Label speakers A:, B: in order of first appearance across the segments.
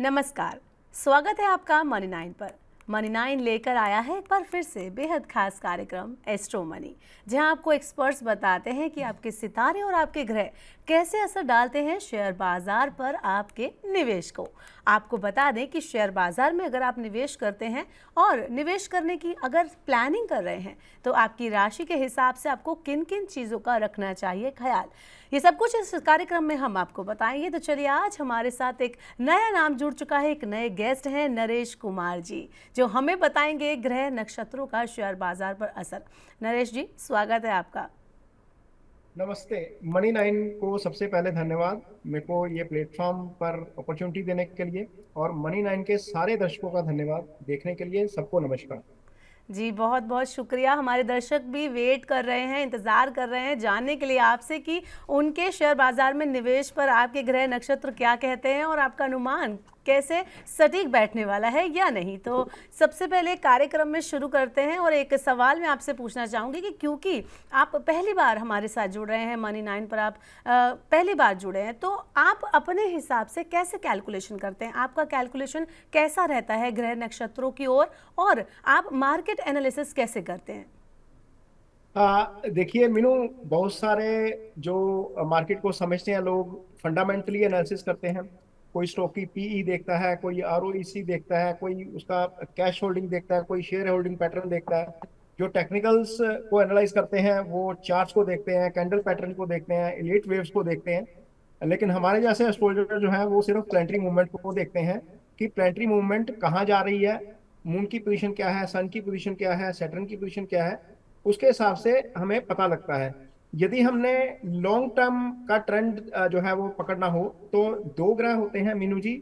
A: नमस्कार, स्वागत है आपका मनी 9 पर। मनी 9 लेकर आया है एक बार फिर से बेहद खास कार्यक्रम एस्ट्रो मनी, जहां आपको एक्सपर्ट्स बताते हैं कि आपके सितारे और आपके ग्रह कैसे असर डालते हैं शेयर बाजार पर आपके निवेश को। आपको बता दें कि शेयर बाजार में अगर आप निवेश करते हैं और निवेश करने की अगर प्लानिंग कर रहे हैं तो आपकी राशि के हिसाब से आपको किन किन चीज़ों का रखना चाहिए ख्याल, ये सब कुछ इस कार्यक्रम में हम आपको बताएंगे। तो चलिए, आज हमारे साथ एक नया नाम जुड़ चुका है, एक नए गेस्ट हैं नरेश कुमार जी, जो हमें बताएंगे ग्रह नक्षत्रों का शेयर बाजार पर असर। नरेश जी, स्वागत है आपका।
B: नमस्ते। मनी 9 को सबसे पहले धन्यवाद, मेरे को ये प्लेटफॉर्म पर अपॉर्चुनिटी देने के लिए, और मनी 9 के सारे दर्शकों का धन्यवाद देखने के लिए। सबको नमस्कार।
A: जी, बहुत बहुत शुक्रिया। हमारे दर्शक भी वेट कर रहे हैं, इंतज़ार कर रहे हैं जानने के लिए आपसे कि उनके शेयर बाजार में निवेश पर आपके ग्रह नक्षत्र क्या कहते हैं और आपका अनुमान कैसे सटीक बैठने वाला है या नहीं। तो सबसे पहले कार्यक्रम में शुरू करते हैं और एक सवाल मैं आपसे पूछना चाहूँगी कि क्योंकि आप पहली बार हमारे साथ जुड़ रहे हैं, मनी 9 पर आप पहली बार जुड़े हैं, तो आप अपने हिसाब से कैसे कैलकुलेशन करते हैं? आपका कैलकुलेशन कैसा रहता है ग्रह नक्षत्रों की ओर, और आप मार्केट एनालिसिस कैसे करते हैं?
B: देखिए मीनू, बहुत सारे जो मार्केट को समझते हैं लोग फंडामेंटली एनालिसिस करते हैं। कोई स्टॉक की पीई देखता है, कोई आरओईसी देखता है, कोई उसका कैश होल्डिंग देखता है, कोई शेयर होल्डिंग पैटर्न देखता है। जो टेक्निकल्स को एनालाइज करते हैं वो चार्ट्स को देखते हैं, कैंडल पैटर्न को देखते हैं, एलीट वेव्स को देखते हैं। लेकिन हमारे जैसे एस्ट्रोलॉजर जो है वो सिर्फ प्लेनेटरी मूवमेंट को देखते हैं कि प्लेनेटरी मूवमेंट कहाँ जा रही है, मून की पोजीशन क्या है, सन की पोजीशन क्या है, सैटर्न की पोजीशन क्या है। उसके हिसाब से हमें पता लगता है। यदि हमने लॉन्ग टर्म का ट्रेंड जो है वो पकड़ना हो तो दो ग्रह होते हैं मीनू जी,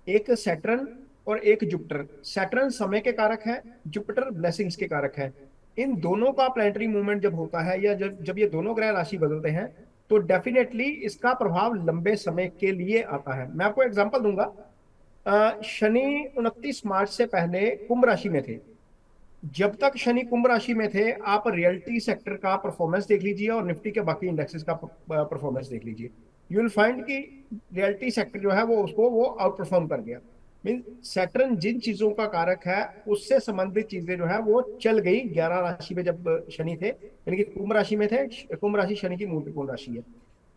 B: एक सैटर्न और एक जुपिटर। सैटर्न समय के कारक है, जुपिटर ब्लेसिंग्स के कारक है। इन दोनों का प्लेनेटरी मूवमेंट जब होता है या जब जब ये दोनों ग्रह राशि बदलते हैं तो डेफिनेटली इसका प्रभाव लंबे समय के लिए आता है। मैं आपको एग्जांपल दूंगा। शनि 29 मार्च से पहले कुंभ राशि में थे। जब तक शनि कुंभ राशि में थे, आप रियल्टी सेक्टर का परफॉर्मेंस देख लीजिए और निफ्टी के बाकी इंडेक्सेस का परफॉर्मेंस देख लीजिए। यू विल फाइंड कि रियल्टी सेक्टर जो है वो आउट परफॉर्म कर गया। मीन सैटर्न जिन चीजों का कारक है उससे संबंधित चीजें जो है वो चल गई 11 राशि में जब शनि थे, यानी कि कुंभ राशि में थे। कुंभ राशि शनि की महत्वपूर्ण राशि है।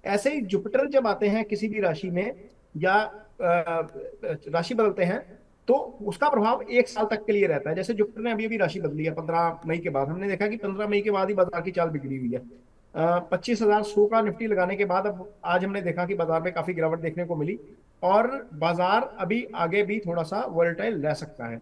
B: ऐसे ही जुपिटर जब आते हैं किसी भी राशि में या राशि बदलते हैं तो उसका प्रभाव 1 साल तक के लिए रहता है। जैसे जुपिटर ने अभी अभी राशि बदली है 15 मई के बाद, हमने देखा कि 15 मई के बाद ही बाजार की चाल बिगड़ी हुई है। 25,100 का निफ्टी लगाने के बाद अब आज हमने देखा कि बाजार में काफी गिरावट देखने को मिली, और बाजार अभी आगे भी थोड़ा सा वोलेटाइल रह सकता है।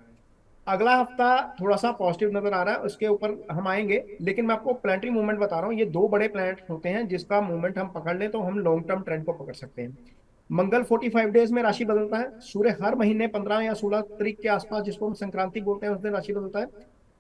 B: अगला हफ्ता थोड़ा सा पॉजिटिव नजर आ रहा है, उसके ऊपर हम आएंगे। लेकिन मैं आपको प्लानिटरी मूवमेंट बता रहा हूँ, ये दो बड़े प्लैनेट होते हैं जिसका मूवमेंट हम पकड़ लें तो हम लॉन्ग टर्म ट्रेंड को पकड़ सकते हैं। मंगल 45 डेज में राशि बदलता है। सूर्य हर महीने 15 या 16 तारीख के आसपास, जिसको हम संक्रांति बोलते हैं, उस दिन राशि बदलता है।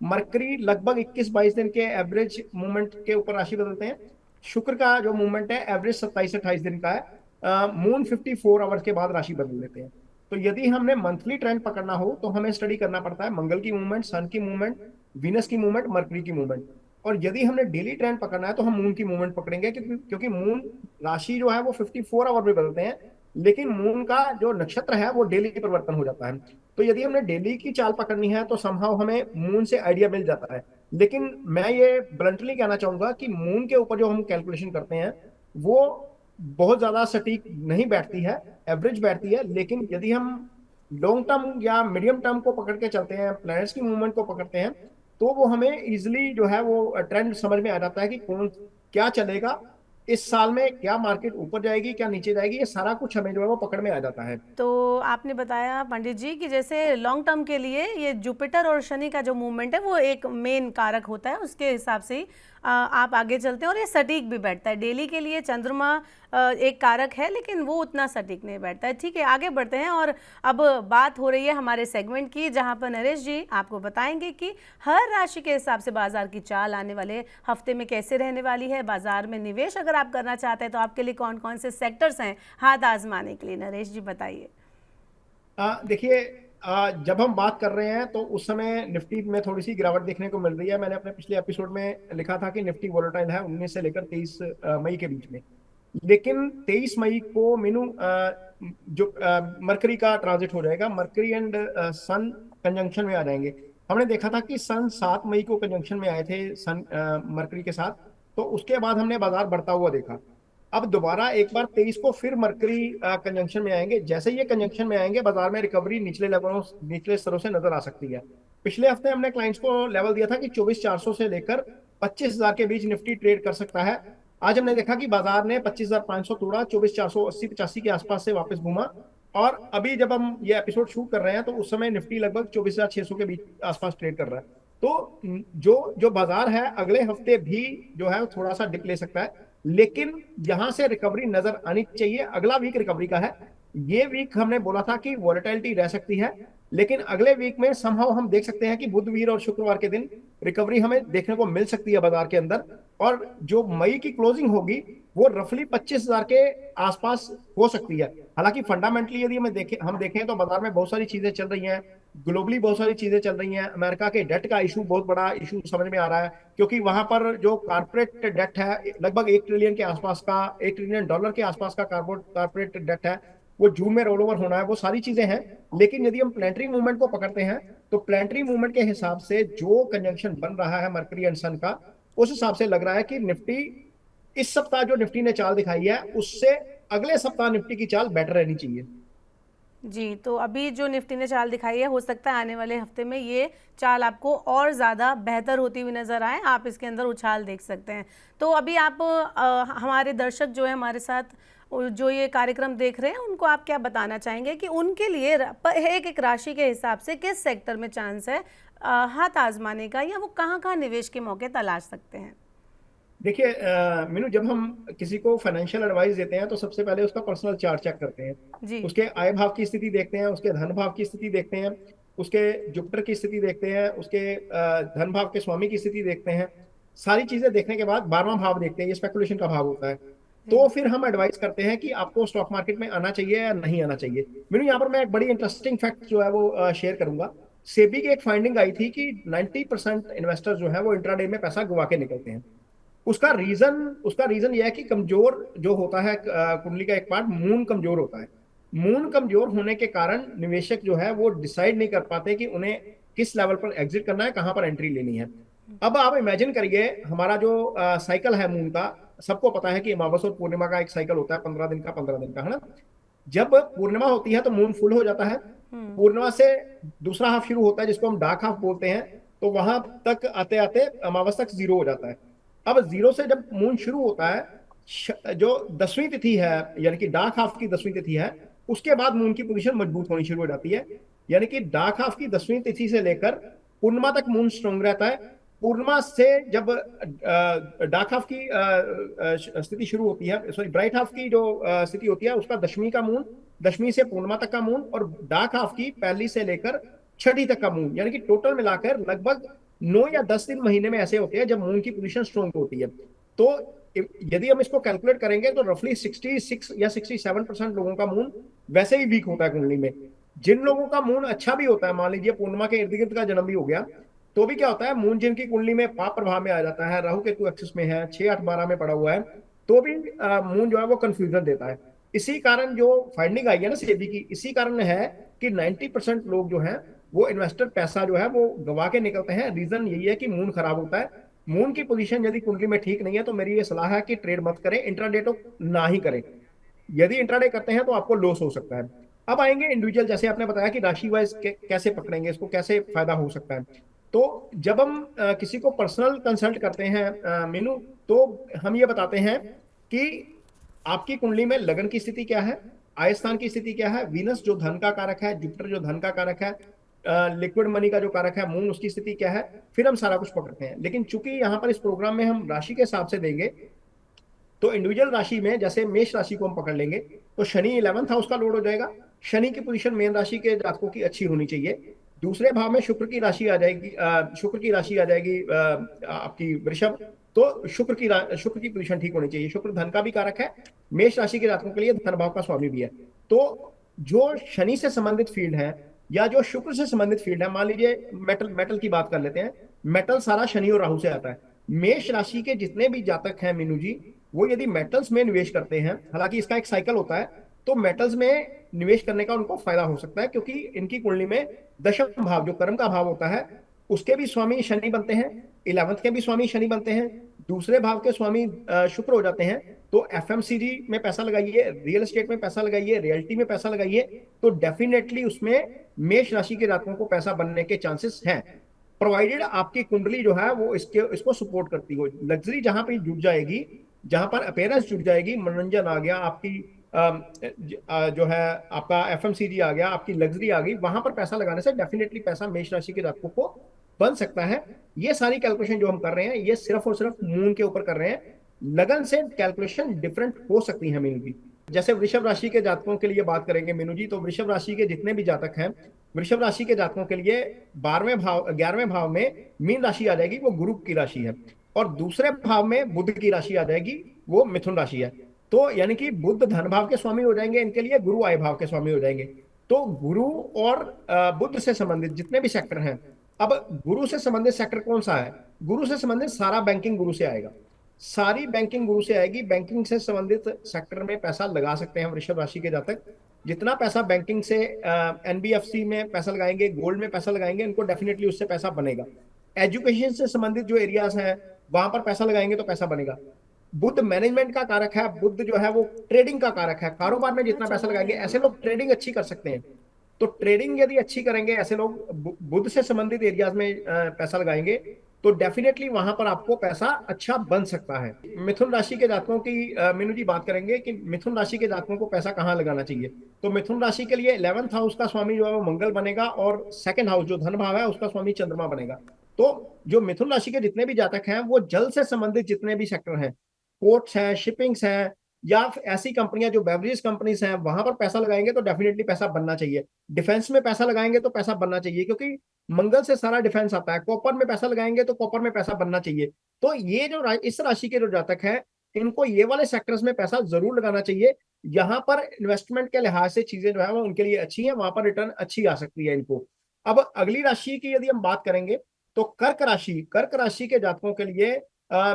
B: मरकरी लगभग 21-22 दिन के एवरेज मूवमेंट के ऊपर राशि बदलते हैं। शुक्र का जो मूवमेंट है एवरेज 27 से 28 दिन का है। मून 54 आवर्स के बाद राशि बदल देते हैं। तो यदि हमने मंथली ट्रेंड पकड़ना हो तो हमें स्टडी करना पड़ता है मंगल की मूवमेंट, सन की मूवमेंट, वीनस की मूवमेंट, मरकरी की मूवमेंट। और यदि हमने डेली ट्रेंड पकड़ना है तो हम मून की मूवमेंट पकड़ेंगे, क्योंकि मून राशि जो है वो 54 आवर में बदलते हैं, लेकिन मून का जो नक्षत्र है वो डेली परिवर्तन हो जाता है। तो यदि हमने डेली की चाल पकड़नी है तो समहाउ हमें मून से आइडिया मिल जाता है। लेकिन मैं ये ब्लंटली कहना चाहूंगा कि मून के ऊपर जो हम कैलकुलेशन करते हैं वो बहुत ज्यादा सटीक नहीं बैठती है, एवरेज बैठती है। लेकिन यदि हम लॉन्ग टर्म या मीडियम टर्म को पकड़ के चलते हैं, प्लैनेट्स की मूवमेंट को पकड़ते हैं, तो वो हमें इजिली जो है वो ट्रेंड समझ में आ जाता है कि कौन क्या चलेगा इस साल में, क्या मार्केट ऊपर जाएगी क्या नीचे जाएगी, ये सारा कुछ हमें जो है वो पकड़ में आ जाता है।
A: तो आपने बताया पंडित जी कि जैसे लॉन्ग टर्म के लिए ये जुपिटर और शनि का जो मूवमेंट है वो एक मेन कारक होता है, उसके हिसाब से ही आप आगे चलते हैं और ये सटीक भी बैठता है। डेली के लिए चंद्रमा एक कारक है, लेकिन वो उतना सटीक नहीं बैठता है। ठीक है, आगे बढ़ते हैं और अब बात हो रही है हमारे सेगमेंट की, जहां पर नरेश जी आपको बताएंगे कि हर राशि के हिसाब से बाजार की चाल आने वाले हफ्ते में कैसे रहने वाली है। बाजार में निवेश अगर आप करना चाहते हैं तो आपके लिए कौन कौन से सेक्टर्स हैं हाथ आजमाने के लिए, नरेश जी बताइए।
B: देखिए, जब हम बात कर रहे हैं तो उस समय निफ्टी में थोड़ी सी गिरावट देखने को मिल रही है। मैंने अपने पिछले एपिसोड में लिखा था कि निफ्टी वोलेटाइल है 19 से लेकर 23 मई के बीच में। लेकिन 23 मई को मीनू जो मरकरी का ट्रांजिट हो जाएगा, मरकरी एंड सन कंजंक्शन में आ जाएंगे। हमने देखा था कि सन 7 मई को कंजंक्शन में आए थे सन मरकरी के साथ, तो उसके बाद हमने बाजार बढ़ता हुआ देखा। अब दोबारा एक बार 23 को फिर मरकरी कंजंक्शन में आएंगे। जैसे ही ये कंजंक्शन में आएंगे, बाजार में रिकवरी निचले लेवलों, निचले स्तरों से नजर आ सकती है। पिछले हफ्ते हमने क्लाइंट्स को लेवल दिया था कि 24,400 से लेकर 25,000 के बीच निफ्टी ट्रेड कर सकता है। आज हमने देखा कि बाजार ने 25,500 तोड़ा, 24,480-85 के आसपास से वापस घूमा। और अभी जब हम ये एपिसोड शूट कर रहे हैं तो उस समय निफ्टी लगभग 24,600 के बीच आसपास ट्रेड कर रहा है। तो जो जो बाजार है अगले हफ्ते भी जो है थोड़ा सा डिप ले सकता है, लेकिन यहां से रिकवरी नजर आनी चाहिए। अगला वीक रिकवरी का है। ये वीक हमने बोला था कि वॉलेटिलिटी रह सकती है, लेकिन अगले वीक में समहाउ हम देख सकते हैं कि बुध, वीर और शुक्रवार के दिन रिकवरी हमें देखने को मिल सकती है बाजार के अंदर। और जो मई की क्लोजिंग होगी वो रफली 25,000 के आसपास हो सकती है। हालांकि फंडामेंटली यदि हम देखें तो बाजार में बहुत सारी चीजें चल रही हैं, ग्लोबली बहुत सारी चीजें चल रही हैं। अमेरिका के डेट का इशू बहुत बड़ा इशू समझ में आ रहा है, क्योंकि वहां पर जो कारपोरेट डेट है लगभग 1 ट्रिलियन के आसपास का, $1 ट्रिलियन के आसपास का कारपोरेट डेट है, वो जून में रोल ओवर होना है। वो सारी चीजें हैं। लेकिन यदि हम प्लेनेटरी मूवमेंट को पकड़ते हैं तो प्लेनेटरी मूवमेंट के हिसाब से जो कंजंक्शन बन रहा है मरकरी एंड सन का, उस हिसाब से लग रहा है कि निफ्टी इस सप्ताह जो निफ्टी ने चाल दिखाई है उससे अगले सप्ताह निफ्टी की चाल बेटर रहनी चाहिए।
A: जी, तो अभी जो निफ्टी ने चाल दिखाई है, हो सकता है आने वाले हफ्ते में ये चाल आपको और ज़्यादा बेहतर होती हुई नज़र आए, आप इसके अंदर उछाल देख सकते हैं। तो अभी आप हमारे दर्शक जो है हमारे साथ जो ये कार्यक्रम देख रहे हैं, उनको आप क्या बताना चाहेंगे कि उनके लिए एक एक राशि के हिसाब से किस सेक्टर में चांस है हाथ आजमाने का, या वो कहाँ कहाँ निवेश के मौके तलाश सकते हैं?
B: देखिए मीनू, जब हम किसी को फाइनेंशियल एडवाइस देते हैं तो सबसे पहले उसका पर्सनल चार्ट चेक करते हैं।
A: जी।
B: उसके आय भाव की स्थिति देखते हैं, उसके धन भाव की स्थिति देखते हैं, उसके जुपिटर की स्थिति देखते हैं, उसके धन भाव के स्वामी की स्थिति देखते हैं। सारी चीजें देखने के बाद 12वां भाव देखते हैं, ये स्पेकुलेशन का भाव होता है। तो फिर हम एडवाइस करते हैं कि आपको स्टॉक मार्केट में आना चाहिए या नहीं आना चाहिए। मीनू, यहाँ पर मैं एक बड़ी इंटरेस्टिंग फैक्ट जो है वो शेयर करूंगा। सेबी की एक फाइंडिंग आई थी कि 90% इन्वेस्टर जो है वो इंट्राडे में पैसा गवा के निकलते हैं। उसका रीजन यह है कि कमजोर जो होता है कुंडली का एक पार्ट, मून कमजोर होता है। मून कमजोर होने के कारण निवेशक जो है वो डिसाइड नहीं कर पाते कि उन्हें किस लेवल पर एग्जिट करना है, कहां पर एंट्री लेनी है। अब आप इमेजिन करिए, हमारा जो साइकिल है मून का, सबको पता है कि अमावस और पूर्णिमा का एक साइकिल होता है 15 दिन का है ना। जब पूर्णिमा होती है तो मून फुल हो जाता है। पूर्णिमा से दूसरा हाफ शुरू होता है जिसको हम डार्क हाफ बोलते हैं, तो वहां तक आते आते अमावस तक 0 हो जाता है। अब 0 से जब मून शुरू होता है, जो 10वीं तिथि है यानी कि डार्क हाफ की 10वीं तिथि है, उसके बाद मून की पोजीशन मजबूत होनी शुरू हो जाती है। यानी कि डार्क हाफ की 10वीं तिथि से लेकर पूर्णिमा तक मून स्ट्रॉन्ग रहता है। पूर्णिमा से जब डार्क हाफ की स्थिति शुरू होती है, सॉरी ब्राइट हाफ की जो स्थिति होती है, उसका 10वीं का मून, 10वीं से पूर्णिमा तक का मून, और डार्क हाफ की पहली से लेकर 6ठी तक का मून, यानी कि टोटल मिलाकर लगभग 9 या 10 दिन महीने में ऐसे होते हैं जब मून की पोजीशन स्ट्रॉन्ग होती है। तो यदि हम इसको कैलकुलेट करेंगे तो रफली 66 या 67% लोगों का मून वैसे ही वीक होता है कुंडली में। जिन लोगों का मून अच्छा भी होता है, मान लीजिए पूर्णिमा के इर्द गिर्द का जन्म भी हो गया, तो भी क्या होता है, मून जिनकी कुंडली में पाप प्रभाव में आ जाता है, राहु केतु एक्सिस में है, 6, 8, 12 में पड़ा हुआ है, तो भी मून जो है वो कंफ्यूजन देता है। इसी कारण जो फाइंडिंग आई है ना सेबी की, इसी कारण है कि 90% लोग जो है वो इन्वेस्टर पैसा जो है वो गवा के निकलते हैं। रीजन यही है कि मून खराब होता है। मून की पोजीशन यदि कुंडली में ठीक नहीं है तो मेरी ये सलाह है कि ट्रेड मत करें, इंट्राडे तो ना ही करें। यदि इंट्राडे करते हैं तो आपको लॉस हो सकता है। अब आएंगे इंडिविजुअल, जैसे आपने बताया कि राशि वाइज कैसे पकड़ेंगे इसको, कैसे फायदा हो सकता है। तो जब हम किसी को पर्सनल कंसल्ट करते हैं मीनू, तो हम ये बताते हैं कि आपकी कुंडली में लगन की स्थिति क्या है, आय स्थान की स्थिति क्या है, वीनस जो धन का कारक है, जुपिटर जो धन का कारक है, लिक्विड मनी का जो कारक है मून, उसकी स्थिति क्या है, फिर हम सारा कुछ पकड़ते हैं। लेकिन चूंकि यहाँ पर इस प्रोग्राम में हम राशि के हिसाब से देंगे, तो इंडिविजुअल राशि में जैसे मेष राशि को हम पकड़ लेंगे तो शनि 11th हाउस का लोड हो जाएगा। शनि की पोजीशन मेन राशि के जातकों की अच्छी होनी चाहिए। दूसरे भाव में शुक्र की राशि आ जाएगी, आपकी वृषभ, तो शुक्र की पोजीशन ठीक होनी चाहिए। शुक्र धन का भी कारक है, मेष राशि के जातकों के लिए धन भाव का स्वामी भी है। तो जो शनि से संबंधित फील्ड है या जो शुक्र से संबंधित फील्ड है, मान लीजिए मेटल की बात कर लेते हैं, मेटल सारा शनि और राहु से आता है। मेष राशि के जितने भी जातक हैं मीनू जी, वो यदि मेटल्स में निवेश करते हैं, हालांकि इसका एक साइकिल होता है, तो मेटल्स में निवेश करने का उनको फायदा हो सकता है, क्योंकि इनकी कुंडली में दशम भाव जो कर्म का भाव होता है उसके भी स्वामी शनि बनते हैं, 11th के भी स्वामी शनि बनते हैं, दूसरे भाव के स्वामी शुक्र हो जाते हैं। तो एफएमसीजी में पैसा लगाइए, रियल एस्टेट में पैसा लगाइए, रियल्टी में पैसा लगाइए, तो डेफिनेटली उसमें मेष राशि के जातकों को पैसा बनने के चांसेस हैं, प्रोवाइडेड आपकी कुंडली जो है वो इसको सपोर्ट करती हो। लग्जरी जहां पे जुट जाएगी, जहां पर अपेयरेंस जुट जाएगी, मनोरंजन आ गया, आपकी जो है आपका एफएमसीजी आ गया, आपकी लग्जरी आ गई, वहां पर पैसा लगाने से डेफिनेटली पैसा मेष राशि के जातकों को बन सकता है। ये सारी कैलकुलेशन जो हम कर रहे हैं ये सिर्फ और सिर्फ मून के ऊपर कर रहे हैं। लगन से कैलकुलेशन डिफरेंट हो सकती है मीनू जी। जैसे वृषभ राशि के जातकों के लिए बात करेंगे मीनू जी, तो वृषभ राशि के जितने भी जातक हैं, वृषभ राशि के जातकों के लिए 11वें भाव में मीन राशि आ जाएगी, वो गुरु की राशि है, और दूसरे भाव में बुध की राशि आ जाएगी, वो मिथुन राशि है। तो यानी कि बुध धन भाव के स्वामी हो जाएंगे इनके लिए, गुरु आय भाव के स्वामी हो जाएंगे। तो गुरु और बुध से संबंधित जितने भी सेक्टर हैं, अब गुरु से संबंधित सेक्टर कौन सा है? गुरु से संबंधित सारा बैंकिंग गुरु से आएगा, सारी बैंकिंग गुरु से आएगी। बैंकिंग से संबंधित सेक्टर में पैसा लगा सकते हैं वृषभ राशि के जातक। जितना पैसा बैंकिंग से एनबीएफसी में पैसा लगाएंगे, गोल्ड में पैसा लगाएंगे, इनको डेफिनेटली उससे पैसा बनेगा। एजुकेशन से संबंधित जो एरियाज हैं वहां पर पैसा लगाएंगे तो पैसा बनेगा। बुध मैनेजमेंट का कारक है, बुध जो है वो ट्रेडिंग का कारक है, कारोबार में जितना पैसा लगाएंगे ऐसे लोग ट्रेडिंग अच्छी कर सकते हैं। तो ट्रेडिंग यदि अच्छी करेंगे ऐसे लोग, बुध से संबंधित एरियाज में पैसा लगाएंगे, तो डेफिनेटली वहां पर आपको पैसा अच्छा बन सकता है। मिथुन राशि के जातकों की मीनू जी बात करेंगे कि मिथुन राशि के जातकों को पैसा कहाँ लगाना चाहिए। तो मिथुन राशि के लिए 11th हाउस का स्वामी जो है वो मंगल बनेगा, और सेकंड हाउस जो धन भाव है उसका स्वामी चंद्रमा बनेगा। तो जो मिथुन राशि के जितने भी जातक हैं वो जल से संबंधित जितने भी सेक्टर हैं, पोर्ट्स हैं, शिपिंग्स हैं, या ऐसी कंपनियां जो बेवरेज कंपनीज हैं, वहां पर पैसा लगाएंगे तो डेफिनेटली पैसा बनना चाहिए। डिफेंस में पैसा लगाएंगे तो पैसा बनना चाहिए, क्योंकि मंगल से सारा डिफेंस आता है। कॉपर में पैसा लगाएंगे तो कॉपर में पैसा बनना चाहिए। तो ये जो इस राशि के जो जातक हैं, इनको ये वाले सेक्टर्स में पैसा जरूर लगाना चाहिए। यहाँ पर इन्वेस्टमेंट के लिहाज से चीजें जो है वो उनके लिए अच्छी है, वहां पर रिटर्न अच्छी आ सकती है इनको। अब अगली राशि की यदि हम बात करेंगे तो कर्क राशि के जातकों के लिए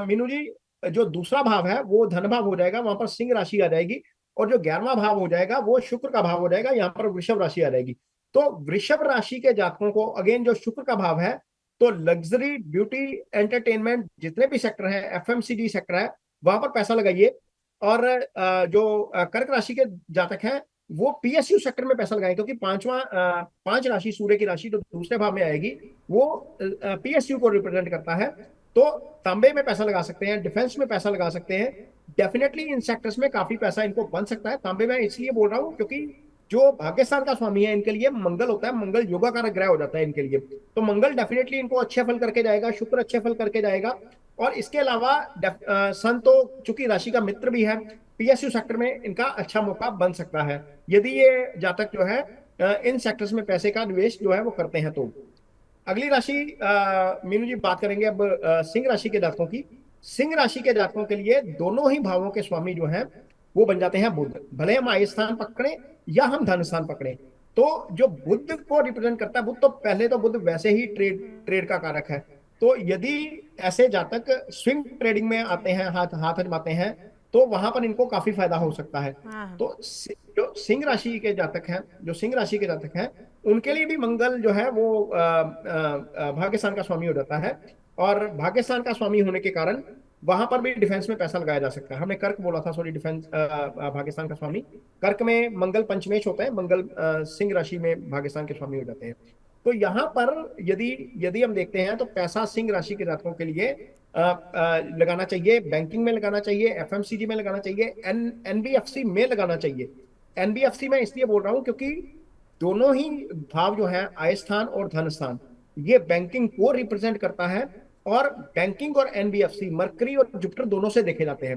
B: मीनू जी जो दूसरा भाव है वो धन भाव हो जाएगा, वहां पर सिंह राशि आ जाएगी, और जो 11वां भाव हो जाएगा वो शुक्र का भाव हो जाएगा, यहाँ पर वृषभ राशि आ जाएगी। तो वृषभ राशि के जातकों को अगेन जो शुक्र का भाव है, तो लग्जरी, ब्यूटी, एंटरटेनमेंट जितने भी सेक्टर है, एफएमसीजी सेक्टर है, वहां पर पैसा लगाइए। और जो कर्क राशि के जातक हैं वो पीएसयू सेक्टर में पैसा लगाएं, क्योंकि पांच राशि सूर्य की राशि जो दूसरे भाव में आएगी वो पीएसयू को रिप्रेजेंट करता है। तो तांबे में पैसा लगा सकते हैं, डिफेंस में पैसा लगा सकते हैं, डेफिनेटली इन सेक्टर्स में काफी पैसा इनको बन सकता है। तांबे में इसलिए बोल रहा हूं क्योंकि जो भाग्यस्थान का स्वामी है इनके लिए मंगल होता है, मंगल योगा कारक ग्रह हो जाता है इनके लिए। तो मंगल डेफिनेटली इनको अच्छे फल करके जाएगा, शुक्र अच्छे फल करके जाएगा। और इसके अलावा सन तो चूंकि राशि का मित्र भी है, पीएसयू सेक्टर में इनका अच्छा मौका बन सकता है यदि ये जातक जो है इन सेक्टर्स में पैसे का निवेश जो है वो करते हैं। तो अगली राशि मीनू जी बात करेंगे अब सिंह राशि के जातकों की। सिंह राशि के जातकों के लिए दोनों ही भावों के स्वामी जो हैं वो बन जाते हैं बुध, भले हम आय स्थान पकड़े या हम धन स्थान पकड़े। तो जो बुध को रिप्रेजेंट करता है, बुध तो पहले तो बुध वैसे ही ट्रेड का कारक है। तो यदि ऐसे जातक स्विंग ट्रेडिंग में आते हैं, हाथ आजमाते हैं, तो वहां पर इनको काफी फायदा हो सकता है। तो जो सिंह राशि के जातक हैं उनके लिए भी मंगल जो है वो भाग्यस्थान का स्वामी हो जाता है, और भाग्यस्थान का स्वामी होने के कारण वहां पर भी डिफेंस में पैसा लगाया जा सकता है। हमने कर्क बोला था, सॉरी, डिफेंस भाग्यस्थान का स्वामी कर्क में मंगल पंचमेश होता है, मंगल सिंह राशि में भाग्यस्थान के स्वामी हो जाते हैं। तो यहाँ पर यदि हम देखते हैं तो पैसा सिंह राशि के जातकों के लिए लगाना चाहिए, बैंकिंग में लगाना चाहिए, एफएमसीजी में लगाना चाहिए, एनबीएफसी में लगाना चाहिए। एनबीएफसी में इसलिए बोल रहा हूं क्योंकि दोनों ही भाव जो है आय स्थान और धन स्थान, ये बैंकिंग को रिप्रेजेंट करता है, और बैंकिंग और एनबीएफसी मरकरी और जुपिटर दोनों से देखे जाते हैं।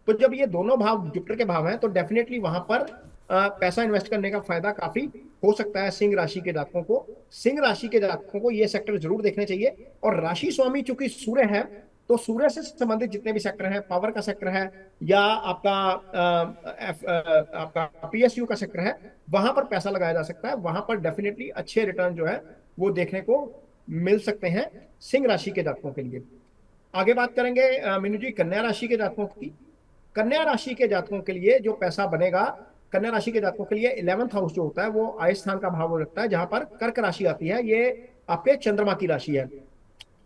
B: तो जब ये दोनों भाव जुपिटर के भाव हैं तो डेफिनेटली वहां पर पैसा इन्वेस्ट करने का फायदा काफी हो सकता है सिंह राशि के जातकों को। सिंह राशि के जातकों को ये सेक्टर जरूर देखने चाहिए। और राशि स्वामी चूंकि सूर्य है, तो सूर्य से संबंधित जितने भी सेक्टर हैं, पावर का सेक्टर है या आपका पीएसयू का सेक्टर है, वहां पर पैसा लगाया जा सकता है। वहां पर डेफिनेटली अच्छे रिटर्न जो है वो देखने को मिल सकते हैं सिंह राशि के जातकों के लिए। आगे बात करेंगे मीनू जी कन्या राशि के जातकों की। कन्या राशि के जातकों के लिए जो पैसा बनेगा कन्या राशि के जातकों के लिए 11th हाउस जो होता है वो आय स्थान का भाव हो रखता है, जहां पर कर्क राशि आती है, ये आपके चंद्रमा की राशि है।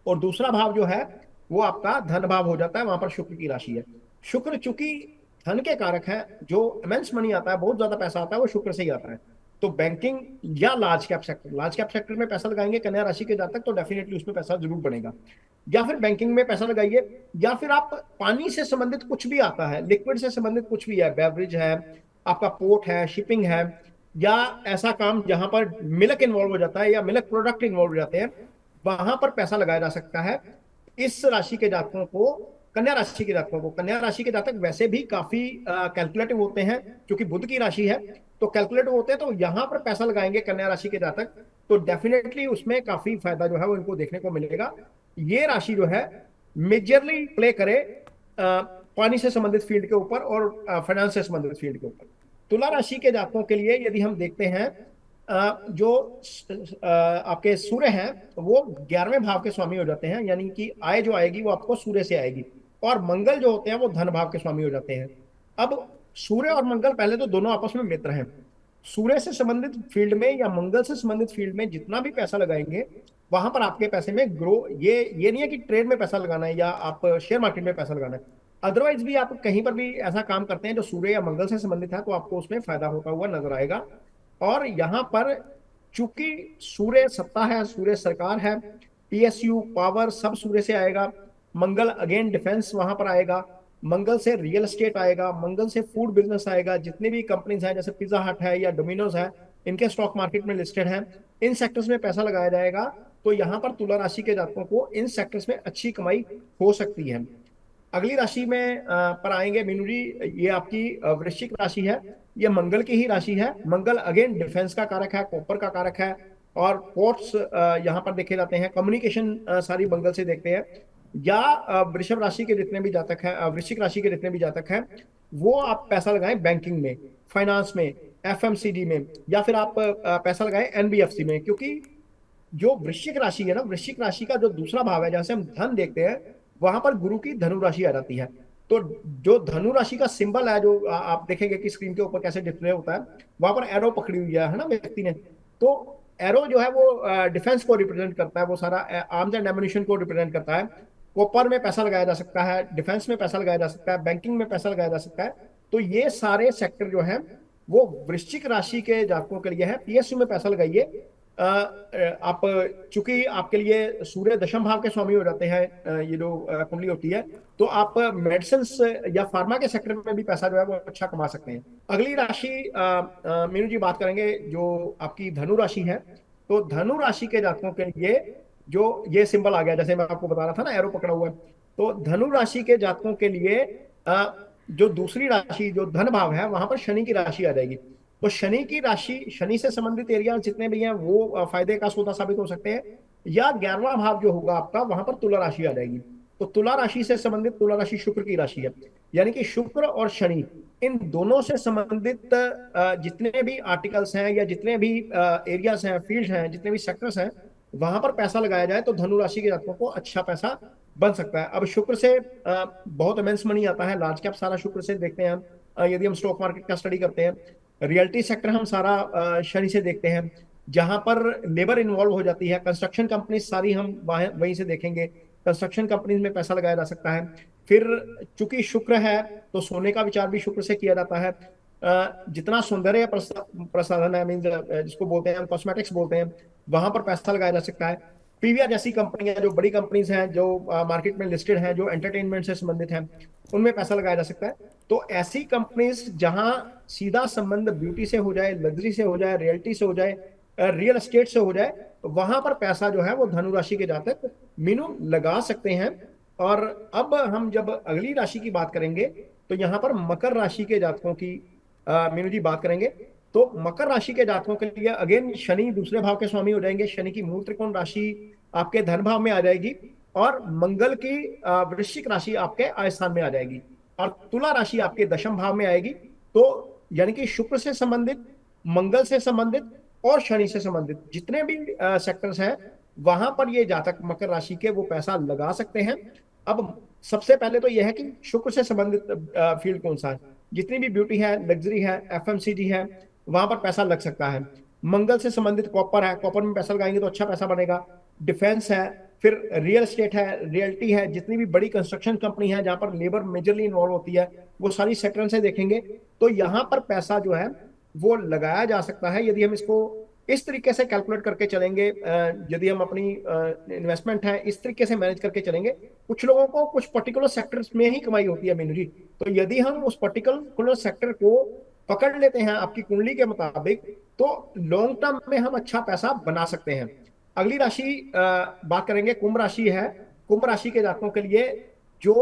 B: और दूसरा भाव जो है वो आपका धन भाव हो जाता है, वहां पर शुक्र की राशि है। शुक्र चूंकि धन के कारक है, जो इमेंस मनी आता है, बहुत ज्यादा पैसा आता है, वो शुक्र से ही आता है। तो बैंकिंग या लार्ज कैप सेक्टर में पैसा लगाएंगे कन्या राशि के जातक तो डेफिनेटली उसमें पैसा जरूर बनेगा। या फिर बैंकिंग में पैसा लगाइए, या फिर आप पानी से संबंधित कुछ भी आता है, लिक्विड से संबंधित कुछ भी है, बेवरेज है, आपका पोर्ट है, शिपिंग है, या ऐसा काम जहां पर मिल्क इन्वॉल्व हो जाता है या मिल्क प्रोडक्ट इन्वॉल्व हो जाते हैं, वहां पर पैसा लगाया जा सकता है। इस राशि के जातकों को, कन्या राशि के जातकों को, कन्या राशि के जातक वैसे भी काफी कैलकुलेटिव होते हैं, क्योंकि बुध की राशि है तो कैलकुलेटिव होते हैं। तो यहां पर पैसा लगाएंगे कन्या राशि के जातक तो डेफिनेटली उसमें काफी फायदा जो है वो इनको देखने को मिलेगा। ये राशि जो है मेजरली प्ले करे पानी से संबंधित फील्ड के ऊपर और फाइनेंस से संबंधित फील्ड के ऊपर। तुला राशि के जातकों के लिए यदि हम देखते हैं, जो आपके सूर्य हैं वो 11वें भाव के स्वामी हो जाते हैं, यानी कि आय जो आएगी वो आपको सूर्य से आएगी। और मंगल जो होते हैं वो धन भाव के स्वामी हो जाते हैं। अब सूर्य और मंगल पहले तो दोनों आपस में मित्र हैं। सूर्य से संबंधित फील्ड में या मंगल से संबंधित फील्ड में जितना भी पैसा लगाएंगे, वहां पर आपके पैसे में ग्रो, ये नहीं है कि ट्रेड में पैसा लगाना है या आप शेयर मार्केट में पैसा लगाना है। अदरवाइज भी आप कहीं पर भी ऐसा काम करते हैं जो सूर्य या मंगल से संबंधित है, तो आपको उसमें फायदा होता हुआ नजर आएगा। और यहाँ पर चूंकि सूर्य सत्ता है, सूर्य सरकार है, पीएसयू पावर सब सूर्य से आएगा। मंगल अगेन डिफेंस वहां पर आएगा, मंगल से रियल एस्टेट आएगा, मंगल से फूड बिजनेस आएगा। जितने भी कंपनीज हैं जैसे पिज्जा हट है या डोमिनोज है, इनके स्टॉक मार्केट में लिस्टेड हैं, इन सेक्टर्स में पैसा लगाया जाएगा। तो यहाँ पर तुला राशि के जातकों को इन सेक्टर्स में अच्छी कमाई हो सकती है। अगली राशि में पर आएंगे मीनू जी, ये आपकी वृश्चिक राशि है। ये मंगल की ही राशि है। मंगल अगेन डिफेंस का कारक है, कॉपर का कारक है, और पोर्ट्स यहाँ पर देखे जाते हैं, कम्युनिकेशन सारी मंगल से देखते हैं। या वृषभ राशि के जितने भी जातक हैं, वृश्चिक राशि के जितने भी जातक हैं, वो आप पैसा लगाएं बैंकिंग में, फाइनेंस में, एफएमसीडी में, या फिर आप पैसा लगाएं एनबीएफसी में। क्योंकि जो वृश्चिक राशि है ना, वृश्चिक राशि का जो दूसरा भाव है, जहां से हम धन देखते हैं, वहां पर गुरु की धनु राशि आ जाती है। तो जो धनु राशि का सिंबल है, जो आप देखेंगे कि स्क्रीन के ऊपर कैसे डिस्प्ले होता है, वहां पर एरो पकड़ी हुई है ना व्यक्ति ने। तो एरो जो है वो डिफेंस को रिप्रेजेंट करता है, वो सारा आर्म्स एंड एम्युनिशन को रिप्रेजेंट करता है। कॉपर में पैसा लगाया जा सकता है, डिफेंस में पैसा लगाया जा सकता है, बैंकिंग में पैसा लगाया जा सकता है। तो ये सारे सेक्टर जो है वो वृश्चिक राशि के जातकों के लिए है। पीएसयू में पैसा लगाइए। आप चूंकि आपके लिए सूर्य दशम भाव के स्वामी हो जाते हैं, ये जो कुंडली होती है, तो आप मेडिसिन या फार्मा के सेक्टर में भी पैसा जो है वो अच्छा कमा सकते हैं। अगली राशि मीनू जी बात करेंगे जो आपकी धनु राशि है। तो धनु राशि के जातकों के लिए जो ये सिंबल आ गया, जैसे मैं आपको बता रहा था ना, एरो पकड़ा हुआ है, तो धनु राशि के जातकों के लिए जो दूसरी राशि जो धन भाव है, वहां पर शनि की राशि आ जाएगी। तो शनि की राशि, शनि से संबंधित एरिया जितने भी हैं वो फायदे का सौदा साबित हो सकते हैं। या 11वां भाव जो होगा आपका, वहां पर तुला राशि आ जाएगी। तो तुला राशि से संबंधित, तुला राशि शुक्र की राशि है, यानी कि शुक्र और शनि इन दोनों से संबंधित जितने भी आर्टिकल्स हैं या जितने भी एरियाज हैं, फील्ड हैं, जितने भी सेक्टर्स हैं, वहां पर पैसा लगाया जाए तो धनु राशि के जातकों को अच्छा पैसा बन सकता है। अब शुक्र से बहुत इमेंस मनी आता है, लार्ज कैप सारा शुक्र से देखते हैं हम। यदि हम स्टॉक मार्केट का स्टडी करते हैं, रियल्टी सेक्टर हम सारा शनि से देखते हैं, जहां पर लेबर इन्वॉल्व हो जाती है। कंस्ट्रक्शन कंपनी सारी हम वहीं से देखेंगे, कंस्ट्रक्शन कंपनीज में पैसा लगाया जा सकता है। फिर चूंकि शुक्र है तो सोने का विचार भी शुक्र से किया जाता है। जितना सौंदर्य प्रसाधन है, मीन जिसको बोलते हैं हम कॉस्मेटिक्स बोलते हैं, वहां पर पैसा लगाया जा सकता है। पीवीआर जैसी कंपनियां जो बड़ी कंपनीज हैं, जो मार्केट में लिस्टेड हैं, जो एंटरटेनमेंट से संबंधित हैं, उनमें पैसा लगाया जा सकता है। तो ऐसी कंपनीज जहां सीधा संबंध ब्यूटी से हो जाए, लग्जरी से हो जाए, रियल्टी से हो जाए, रियल एस्टेट से हो जाए, वहां पर पैसा जो है वो धनु राशि के जातक मीनू लगा सकते हैं। और अब हम जब अगली राशि की बात करेंगे तो यहाँ पर मकर राशि के जातकों की मीनू जी बात करेंगे। तो मकर राशि के जातकों के लिए अगेन शनि दूसरे भाव के स्वामी हो जाएंगे। शनि की मूल त्रिकोण राशि आपके धन भाव में आ जाएगी, और मंगल की वृश्चिक राशि आपके आय स्थान में आ जाएगी, और तुला राशि आपके दशम भाव में आएगी। तो यानी कि शुक्र से संबंधित, मंगल से संबंधित और शनि से संबंधित जितने भी सेक्टर्स हैं, वहां पर ये जातक मकर राशि के वो पैसा लगा सकते हैं। अब सबसे पहले तो यह है कि शुक्र से संबंधित फील्ड कौन सा है। जितनी भी ब्यूटी है, लग्जरी है, एफएमसीजी है, वहां पर पैसा लग सकता है। मंगल से संबंधित कॉपर है, कॉपर में पैसा लगाएंगे तो अच्छा पैसा बनेगा। डिफेंस है, फिर रियल एस्टेट है, रियल्टी है, जितनी भी बड़ी कंस्ट्रक्शन कंपनी है जहां पर लेबर मेजरली इन्वॉल्व होती है, वो सारी सेक्टर से देखेंगे तो यहाँ पर पैसा जो है वो लगाया जा सकता है। यदि हम इसको इस तरीके से कैलकुलेट करके चलेंगे, यदि हम अपनी इन्वेस्टमेंट है इस तरीके से मैनेज करके चलेंगे, कुछ लोगों को कुछ पर्टिकुलर सेक्टर्स में ही कमाई होती है मीनू जी। तो यदि हम उस पर्टिकुलर सेक्टर को पकड़ लेते हैं आपकी कुंडली के मुताबिक, तो लॉन्ग टर्म में हम अच्छा पैसा बना सकते हैं। अगली राशि बात करेंगे, कुंभ राशि है। कुंभ राशि के जातकों के लिए जो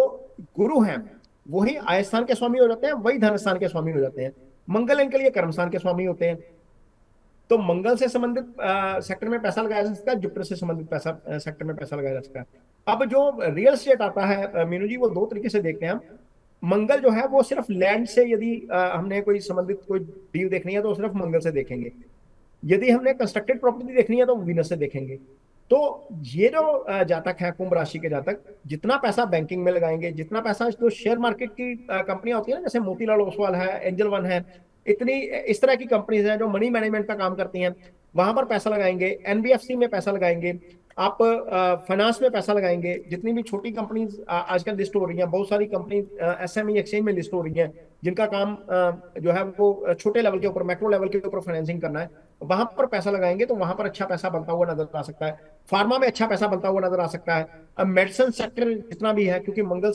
B: गुरु हैं वही आय स्थान के स्वामी हो जाते हैं, वही धन स्थान के स्वामी हो जाते हैं। मंगल इनके लिए कर्म स्थान के स्वामी होते हैं। तो मंगल से संबंधित सेक्टर में पैसा लगाया जा सकता है, जुपिटर से संबंधित पैसा सेक्टर में पैसा लगाया जा सकता है। अब जो रियल एस्टेट आता है मीनू जी, वो दो तरीके से देखते हैं हम। मंगल जो है वो सिर्फ लैंड से, यदि हमने कोई संबंधित कोई डील देखनी है तो सिर्फ मंगल से देखेंगे। यदि हमने कंस्ट्रक्टेड प्रॉपर्टी देखनी है तो वीनस से देखेंगे। तो ये जो जातक है कुंभ राशि के जातक, जितना पैसा बैंकिंग में लगाएंगे, जितना पैसा जो शेयर मार्केट की कंपनियां होती है ना, जैसे मोतीलाल ओसवाल है, एंजल वन है, इतनी इस तरह की कंपनीज हैं जो मनी मैनेजमेंट का काम करती हैं, वहां पर पैसा लगाएंगे। एनबीएफसी में पैसा लगाएंगे, आप फाइनेंस में पैसा लगाएंगे। जितनी भी छोटी कंपनीज आजकल लिस्ट हो रही हैं, बहुत सारी कंपनी एसएमई एक्सचेंज में लिस्ट हो रही हैं, जिनका काम जो है वो छोटे लेवल के ऊपर, मैक्रो लेवल के ऊपर फाइनेंसिंग करना है, वहां पर पैसा लगाएंगे तो वहां पर अच्छा पैसा बनता हुआ नजर आ सकता है। फार्मा में अच्छा पैसा बनता हुआ नजर आ सकता है। अब मेडिसिन सेक्टर जितना भी है, क्योंकि मंगल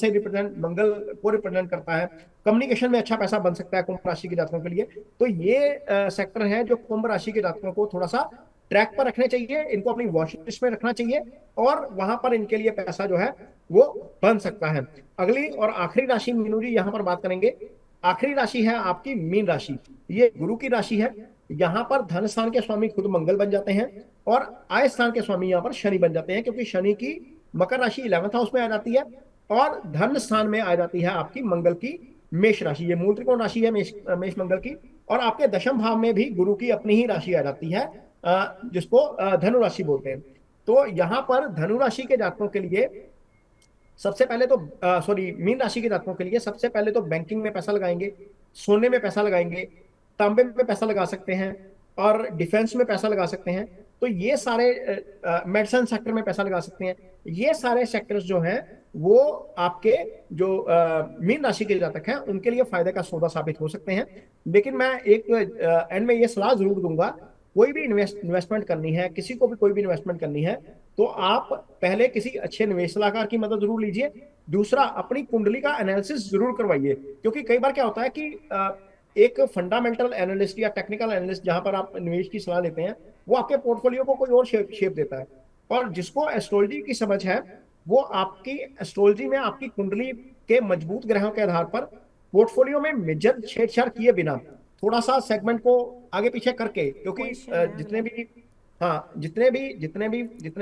B: को रिप्रेजेंट करता है, कम्युनिकेशन में अच्छा पैसा बन सकता है कुंभ राशि के जातकों के लिए। तो ये सेक्टर है जो कुंभ राशि के जातकों को थोड़ा सा ट्रैक पर रखने चाहिए, इनको अपनी वॉच लिस्ट में रखना चाहिए, और वहां पर इनके लिए पैसा जो है वो बन सकता है। अगली और आखिरी राशि मीनू जी यहाँ पर बात करेंगे। आखिरी राशि है आपकी मीन राशि। ये गुरु की राशि है। यहाँ पर धन स्थान के स्वामी खुद मंगल बन जाते हैं, और आय स्थान के स्वामी यहाँ पर शनि बन जाते हैं, क्योंकि शनि की मकर राशि 11th हाउस में आ जाती है, और धन स्थान में आ जाती है आपकी मंगल की मेष राशि। ये मूल त्रिकोण राशि है मेष मंगल की। और आपके दशम भाव में भी गुरु की अपनी ही राशि आ जाती है, जिसको धनु राशि बोलते हैं। तो यहाँ पर धनु राशि के जातकों के लिए सबसे पहले तो सॉरी मीन राशि के जातकों के लिए सबसे पहले तो बैंकिंग में पैसा लगाएंगे, सोने में पैसा लगाएंगे, तांबे में पैसा लगा सकते हैं, और डिफेंस में पैसा लगा सकते हैं। तो ये सारे मेडिसिन सेक्टर में पैसा लगा सकते हैं। ये सारे सेक्टर्स जो हैं वो आपके जो मीन राशि के जातक हैं उनके लिए फायदे का सौदा साबित हो सकते हैं। लेकिन मैं एक एंड में ये सलाह जरूर दूंगा, कोई भी इन्वेस्टमेंट करनी है, किसी को भी कोई भी इन्वेस्टमेंट करनी है, तो आप पहले किसी अच्छे निवेश सलाहकार की मदद जरूर लीजिए। दूसरा, अपनी कुंडली का एनालिसिस जरूर करवाइए, क्योंकि कई बार क्या होता है कि एक फंडामेंटल एनालिस्ट या टेक्निकल एनालिस्ट जहां पर आप निवेश की सलाह लेते हैं, वो आपके पोर्टफोलियो को कोई और शेप देता है। और जिसको एस्ट्रोलॉजी की समझ है, वो आपकी एस्ट्रोलॉजी में आपकी कुंडली के मजबूत ग्रहों के आधार पर पोर्टफोलियो में मेजर छेड़छाड़ किए बिना थोड़ा सा सेगमेंट को आगे पीछे करके, क्योंकि जितने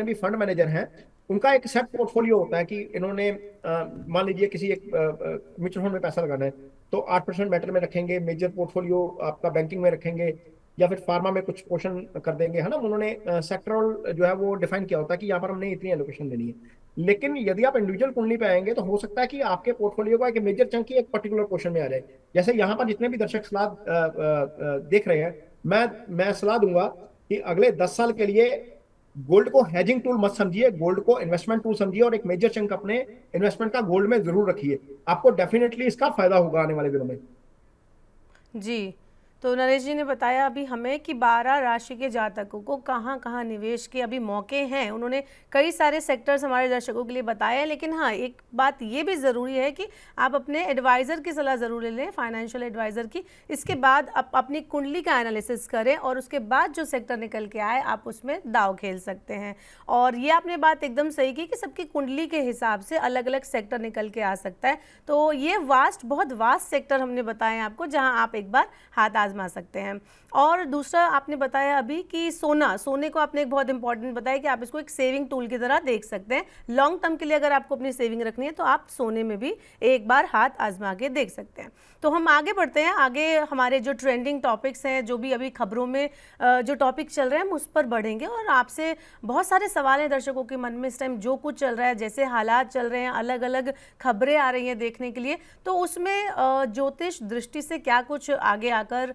B: भी फंड मैनेजर हैं उनका एक सेट पोर्टफोलियो होता है कि इन्होंने मान लीजिए किसी एक म्यूचुअल फंड में पैसा लगाना है तो 8% मेटल में रखेंगे, मेजर पोर्टफोलियो आपका बैंकिंग में रखेंगे, या फिर फार्मा में कुछ पोर्शन कर देंगे, है ना। उन्होंने सेक्टरल जो है वो डिफाइन किया होता है कि यहाँ पर हमने इतनी एलोकेशन देनी है। लेकिन यदि आप इंडिविजुअल कुंडली पे आएंगे तो हो सकता है कि आपके पोर्टफोलियो का एक मेजर चंक ही एक पर्टिकुलर पोर्शन में आ जाए। जैसे यहाँ पर जितने भी दर्शक सलाह देख रहे हैं, मैं सलाह दूंगा कि अगले 10 साल के लिए गोल्ड को हेजिंग टूल मत समझिए, गोल्ड को इन्वेस्टमेंट टूल समझिए, और एक मेजर चंक अपने इन्वेस्टमेंट का गोल्ड में जरूर रखिए। आपको डेफिनेटली इसका फायदा होगा आने वाले दिनों में।
A: जी, तो नरेश जी ने बताया अभी हमें कि 12 राशि के जातकों को कहाँ कहाँ निवेश के अभी मौके हैं। उन्होंने कई सारे सेक्टर्स हमारे दर्शकों के लिए बताए हैं, लेकिन हाँ, एक बात ये भी ज़रूरी है कि आप अपने एडवाइज़र की सलाह ज़रूर ले लें, फाइनेंशियल एडवाइज़र की। इसके बाद आप अपनी कुंडली का एनालिसिस करें, और उसके बाद जो सेक्टर निकल के आए आप उसमें दाव खेल सकते हैं। और ये आपने बात एकदम सही की कि सबकी कुंडली के हिसाब से अलग अलग सेक्टर निकल के आ सकता है। तो ये बहुत वास्ट सेक्टर हमने बताए आपको, जहाँ आप एक बार हाथ आजमा सकते हैं। और दूसरा आपने बताया अभी कि सोने को आपने एक बहुत इंपॉर्टेंट बताया कि आप इसको एक सेविंग टूल की तरह देख सकते हैं। लॉन्ग टर्म के लिए अगर आपको अपनी सेविंग रखनी है तो आप सोने में भी एक बार हाथ आजमा के देख सकते हैं। तो हम आगे बढ़ते हैं, आगे हमारे जो ट्रेंडिंग टॉपिक्स हैं, जो भी अभी खबरों में जो टॉपिक चल रहे हैं हम उस पर बढ़ेंगे। और आपसे बहुत सारे सवाल हैं दर्शकों के मन में इस टाइम, जो कुछ चल रहा है, जैसे हालात चल रहे हैं, अलग अलग खबरें आ रही हैं देखने के लिए, तो उसमें ज्योतिष दृष्टि से क्या कुछ आगे आकर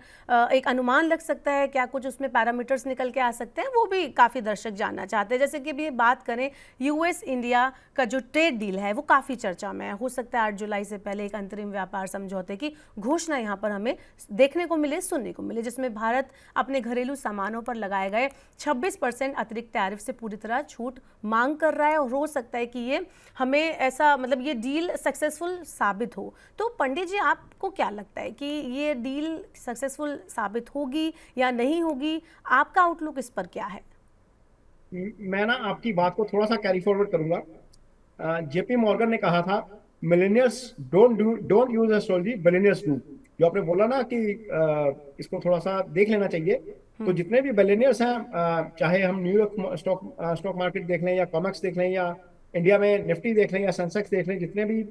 A: एक अनुमान लग सकता है, क्या कुछ उसमें पैरामीटर्स निकल के आ सकते हैं, वो भी काफ़ी दर्शक जानना चाहते हैं। जैसे कि अभी बात करें यूएस इंडिया का जो ट्रेड डील है वो काफ़ी चर्चा में है। हो सकता है 8 जुलाई से पहले एक अंतरिम व्यापार समझौते की घोषणा यहाँ पर हमें देखने को मिले, सुनने को मिले, जिसमें भारत अपने घरेलू सामानों पर लगाए गए 26% अतिरिक्त टैरिफ से पूरी तरह छूट मांग कर रहा है। और हो सकता है कि ये हमें ऐसा मतलब ये डील सक्सेसफुल साबित हो। तो पंडित जी, आपको क्या लगता है कि ये डील सक्सेसफुल साबित होगी या नहीं होगी? आपका आउटलुक इस पर क्या है?
B: मैं ना आपकी बात को थोड़ा सा कैरी फॉरवर्ड करूंगा। जेपी मॉर्गन ने कहा था, millennials don't use astrology, billionaires do. जो आपने बोला ना कि इसको थोड़ा सा देख लेना चाहिए। तो जितने भी बिलियनियर्स हैं, चाहे हम न्यूयॉर्क स्टॉक मार्केट देख लें, या कॉमेक्स देख लें, या इंडिया में निफ्टी देख लें, या सेंसेक्स देख लें, जितने भी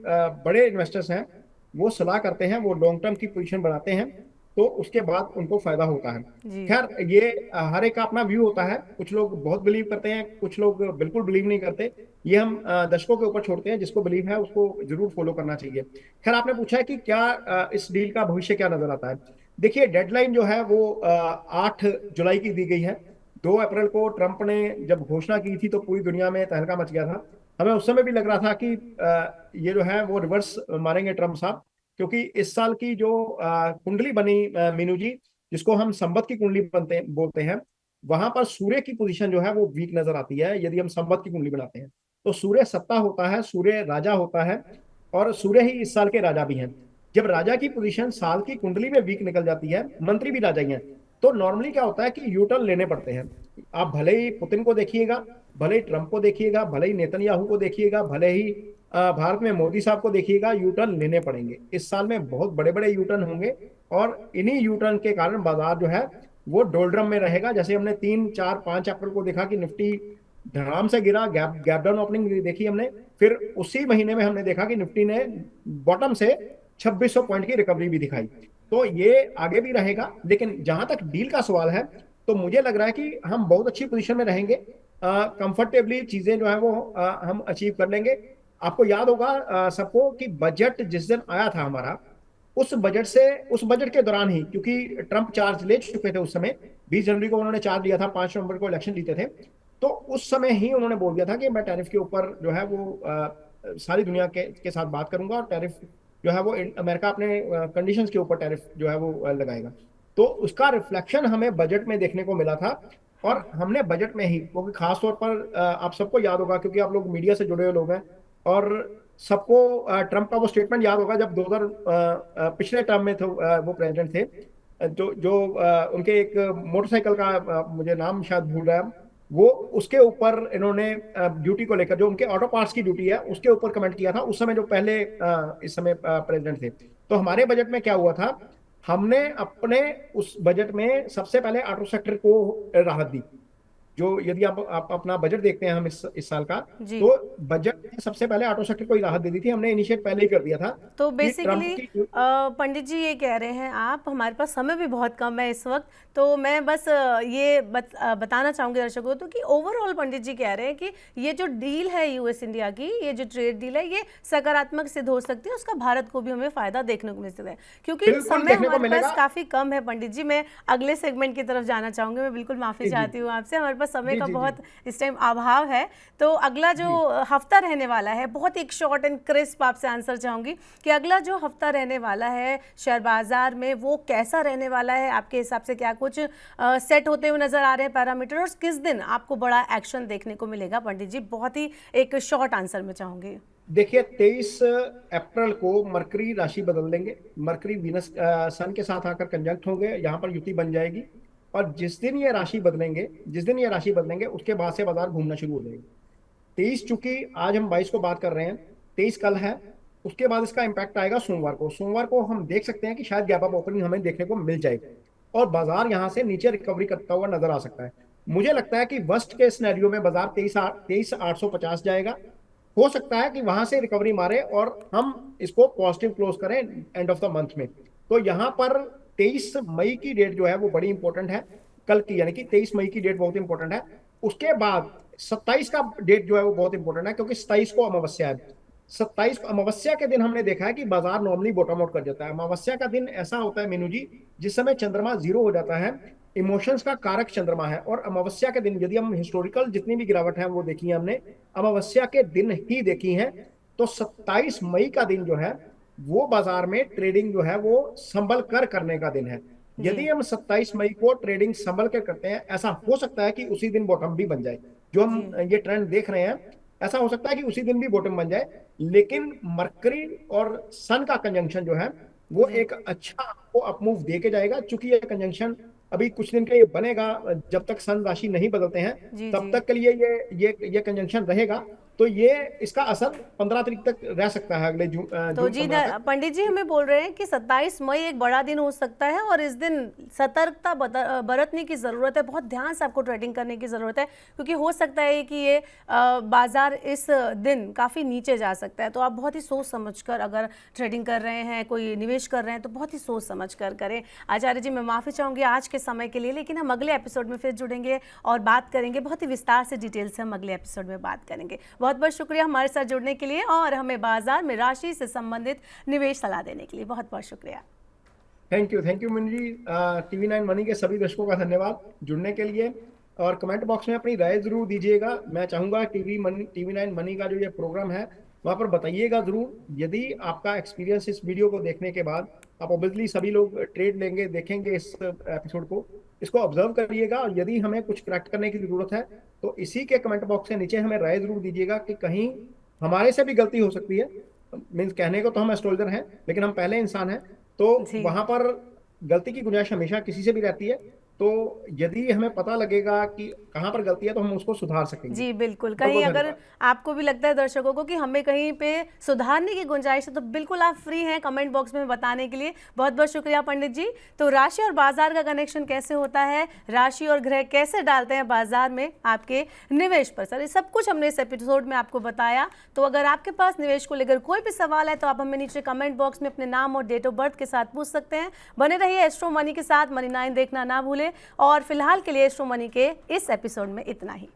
B: बड़े इन्वेस्टर्स हैं वो सलाह करते हैं, वो लॉन्ग टर्म की पोजीशन बनाते हैं, तो उसके बाद उनको फायदा होता है।
A: जी।
B: खैर, ये हर एक का अपना व्यू होता है। कुछ लोग बहुत बिलीव करते हैं, कुछ लोग बिल्कुल बिलीव नहीं करते। ये हम दर्शकों के ऊपर छोड़ते हैं, जिसको बिलीव है उसको जरूर फॉलो करना चाहिए। खैर, आपने पूछा है कि क्या इस डील का भविष्य क्या नजर आता है। देखिए, डेडलाइन जो है वो 8 जुलाई की दी गई है। 2 अप्रैल को ट्रंप ने जब घोषणा की थी तो पूरी दुनिया में तहलका मच गया था। हमें उस समय भी लग रहा था कि ये जो है वो रिवर्स मारेंगे ट्रंप साहब, क्योंकि इस साल की जो कुंडली बनी, मीनू जी, जिसको हम संवत की कुंडली बोलते हैं, वहां पर सूर्य की पोजीशन जो है वो वीक नजर आती है। यदि हम संवत की कुंडली बनाते हैं तो सूर्य सत्ता होता है, सूर्य राजा होता है, और सूर्य ही इस साल के राजा भी हैं। जब राजा की पोजीशन साल की कुंडली में वीक निकल जाती है, मंत्री भी राजा ही हैं, तो नॉर्मली क्या होता है कि यू टर्न लेने पड़ते हैं। आप भले ही पुतिन को देखिएगा, भले ही ट्रंप को देखिएगा, भले ही नेतन्याहू को देखिएगा, भले ही भारत में मोदी साहब को देखिएगा, यू टर्न लेने पड़ेंगे। इस साल में बहुत बड़े बड़े यू टर्न होंगे, और इन्हीं यू टर्न के कारण बाजार जो है वो डोल्ड्रम में रहेगा। जैसे हमने 3, 4, 5 अप्रैल को देखा कि निफ्टी धड़ाम से गिरा, गैप डाउन ओपनिंग देखी हमने। फिर उसी महीने में हमने देखा कि निफ्टी ने बॉटम से 2600 पॉइंट की रिकवरी भी दिखाई। तो ये आगे भी रहेगा। लेकिन जहां तक डील का सवाल है, तो मुझे लग रहा है कि हम बहुत अच्छी पोजीशन में रहेंगे, कंफर्टेबली चीजें जो है वो हम अचीव कर लेंगे। आपको याद होगा सबको कि बजट जिस दिन आया था हमारा, उस बजट के दौरान ही, क्योंकि ट्रंप चार्ज ले चुके थे उस समय, 20 जनवरी को उन्होंने चार्ज लिया था, 5 नवंबर को इलेक्शन जीते थे, तो उस समय ही उन्होंने बोल दिया था कि मैं टैरिफ के ऊपर जो है वो सारी दुनिया के साथ बात करूंगा, और टैरिफ जो है वो अमेरिका अपने कंडीशंस के ऊपर टैरिफ जो है वो लगाएगा। तो उसका रिफ्लेक्शन हमें बजट में देखने को मिला था। और हमने बजट में ही, क्योंकि खासतौर पर आप सबको याद होगा, क्योंकि आप लोग मीडिया से जुड़े हुए लोग हैं, और सबको ट्रंप का वो स्टेटमेंट याद होगा जब 2000 पिछले टर्म में थे, वो प्रेसिडेंट थे, जो जो उनके एक मोटरसाइकिल का मुझे नाम शायद भूल रहा है, वो उसके ऊपर इन्होंने ड्यूटी को लेकर, जो उनके ऑटो पार्ट्स की ड्यूटी है उसके ऊपर कमेंट किया था उस समय, जो पहले इस समय प्रेसिडेंट थे। तो हमारे बजट में क्या हुआ था, हमने अपने उस बजट में सबसे पहले ऑटो सेक्टर को राहत दी। जो यदि आप अपना बजट देखते हैं हम इस साल का,
A: जी।
B: तो बजट में सबसे पहले ऑटो सेक्टर को ही राहत दे दी थी। हमने इनिशिएट पहले ही कर दिया था
A: तो
B: कि ट्रंप
A: बेसिकली
B: की।
A: पंडित जी ये कह रहे हैं आप, हमारे पास समय भी बहुत कम है इस वक्त, तो मैं बस ये बताना चाहूँगी दर्शकों को तो कि ओवरऑल पंडित जी कह रहे हैं कि ये जो डील है यूएस इंडिया की, ये जो ट्रेड डील है, ये सकारात्मक सिद्ध हो सकती है, उसका भारत को भी हमें फायदा देखने को मिल सकता है, क्योंकि
B: बिल्कुल
A: समय
B: देखने को
A: हमारे पास
B: मिलेगा।
A: काफ़ी कम है। पंडित जी, मैं अगले सेगमेंट की तरफ जाना चाहूँगी, मैं बिल्कुल माफ़ी
B: जी जी
A: चाहती हूँ आपसे, हमारे पास समय
B: जी
A: का
B: जी जी
A: बहुत इस टाइम अभाव है। तो अगला जो
B: जी।
A: हफ्ता रहने वाला है, बहुत एक शॉर्ट एंड क्रिस्प आपसे आंसर चाहूँगी कि अगला जो हफ्ता रहने वाला है शेयर बाजार में वो कैसा रहने वाला है, आपके हिसाब से क्या कुछ सेट होते हुए नजर आ रहे हैं पैरामीटर, और किस दिन आपको बड़ा एक्शन देखने को मिलेगा? पंडित जी, बहुत ही एक शॉर्ट आंसर में चाहूँगी।
B: देखिए, 23 अप्रैल को मरकरी राशि बदल देंगे। मरकरी वीनस सन के साथ आकर कंजंक्ट होंगे, यहाँ पर युति बन जाएगी। और जिस दिन ये राशि बदलेंगे उसके बाद से बाजार घूमना शुरू हो जाएगी। 23, चूंकि आज हम 22 को बात कर रहे हैं, 23 कल है, उसके बाद इसका इम्पैक्ट आएगा सोमवार को। सोमवार को हम देख सकते हैं कि शायद गैप अप ओपनिंग हमें देखने को मिल जाएगी। और बाजार यहाँ से नीचे रिकवरी करता हुआ नजर आ सकता है। मुझे लगता है कि वर्स्ट के सिनेरियो में बाजार 23,850 जाएगा। हो सकता है कि वहां से रिकवरी मारे और हम इसको पॉजिटिव क्लोज करें एंड ऑफ द मंथ में। तो यहाँ पर 23 मई की डेट जो है वो बड़ी इंपॉर्टेंट है, कल की, यानी कि 23 मई की डेट बहुत इंपॉर्टेंट है। उसके बाद 27 का डेट जो है वो बहुत इंपॉर्टेंट है, क्योंकि 27 को अमावस्या है। 27 को अमावस्या के दिन हमने देखा है कि बाजार नॉर्मली बॉटम आउट कर जाता है। अमावस्या का दिन ऐसा होता है मीनू जी, जिस समय चंद्रमा जीरो हो जाता है, इमोशंस का कारक चंद्रमा है। और अमावस्या के दिन यदि हम हिस्टोरिकल जितनी भी गिरावट है वो देखी है हमने, अमावस्या के दिन ही देखी है। तो 27 मई का दिन जो है वो बाजार में ट्रेडिंग जो है वो संभल कर करने का दिन है। यदि हम 27 मई को ट्रेडिंग संभल कर करते हैं, ऐसा हो सकता है कि उसी दिन बॉटम भी बन जाए। जो हम ये ट्रेंड देख रहे हैं, ऐसा हो सकता है कि उसी दिन भी बॉटम बन जाए। लेकिन मरकरी और सन का कंजंक्शन जो है वो एक अच्छा आपको अपमूव दे के जाएगा। चूंकि ये कंजंक्शन अभी कुछ दिन के लिए बनेगा, जब तक सन राशि नहीं बदलते हैं तब तक के लिए ये कंजंक्शन रहेगा। तो ये इसका असर 15 तारीख तक रह सकता है, अगले जून
A: तो जी
B: 15 तक।
A: पंडित जी हमें बोल रहे हैं कि 27 मई एक बड़ा दिन हो सकता है और इस दिन सतर्कता बरतने की ज़रूरत है, बहुत ध्यान से आपको ट्रेडिंग करने की ज़रूरत है, क्योंकि हो सकता है कि ये बाजार इस दिन काफ़ी नीचे जा सकता है। तो आप बहुत ही सोच समझकर अगर ट्रेडिंग कर रहे हैं, कोई निवेश कर रहे हैं, तो बहुत ही सोच समझ कर करें। आचार्य जी मैं माफ़ी चाहूँगी आज के समय के लिए, लेकिन हम अगले एपिसोड में फिर जुड़ेंगे और बात करेंगे, बहुत ही विस्तार से डिटेल से हम अगले एपिसोड में बात करेंगे। बहुत बहुत शुक्रिया हमारे साथ जुड़ने के लिए और हमें बाजार में राशि से संबंधित निवेश सलाह देने के लिए बहुत बहुत शुक्रिया।
B: Thank you Meenu ji. TV9 money के सभी दर्शकों का धन्यवाद जुड़ने के लिए। और कमेंट बॉक्स में अपनी राय जरूर दीजिएगा। मैं चाहूंगा TV9 मनी का जो ये प्रोग्राम है वहां पर बताइएगा जरूर। यदि आपका एक्सपीरियंस इस वीडियो को देखने के बाद, आप ऑब्वियसली सभी लोग ट्रेड लेंगे, देखेंगे इस एपिसोड को, इसको ऑब्जर्व करिएगा। और यदि हमें कुछ करेक्ट करने की जरूरत है तो इसी के कमेंट बॉक्स के नीचे हमें राय जरूर दीजिएगा कि कहीं हमारे से भी गलती हो सकती है। मीन्स कहने को तो हम एस्ट्रोलॉजर हैं, लेकिन हम पहले इंसान हैं, तो वहां पर गलती की गुंजाइश हमेशा किसी से भी रहती है। तो यदि हमें पता लगेगा कि कहाँ पर गलती है तो हम उसको सुधार सकेंगे।
A: जी बिल्कुल, कहीं अगर आपको भी लगता है दर्शकों को कि हमें कहीं पे सुधारने की गुंजाइश है तो बिल्कुल आप फ्री हैं कमेंट बॉक्स में बताने के लिए। बहुत बहुत शुक्रिया पंडित जी। तो राशि और बाजार का कनेक्शन कैसे होता है, राशि और ग्रह कैसे डालते हैं बाजार में आपके निवेश पर, सर ये सब कुछ हमने इस एपिसोड में आपको बताया। तो अगर आपके पास निवेश को लेकर कोई भी सवाल है तो आप हमें नीचे कमेंट बॉक्स में अपने नाम और डेट ऑफ बर्थ के साथ पूछ सकते हैं। बने रहिए एस्ट्रो मनी के साथ, मनी 9 देखना ना भूलें। और फिलहाल के लिए एस्ट्रो मनी के इस एपिसोड में इतना ही।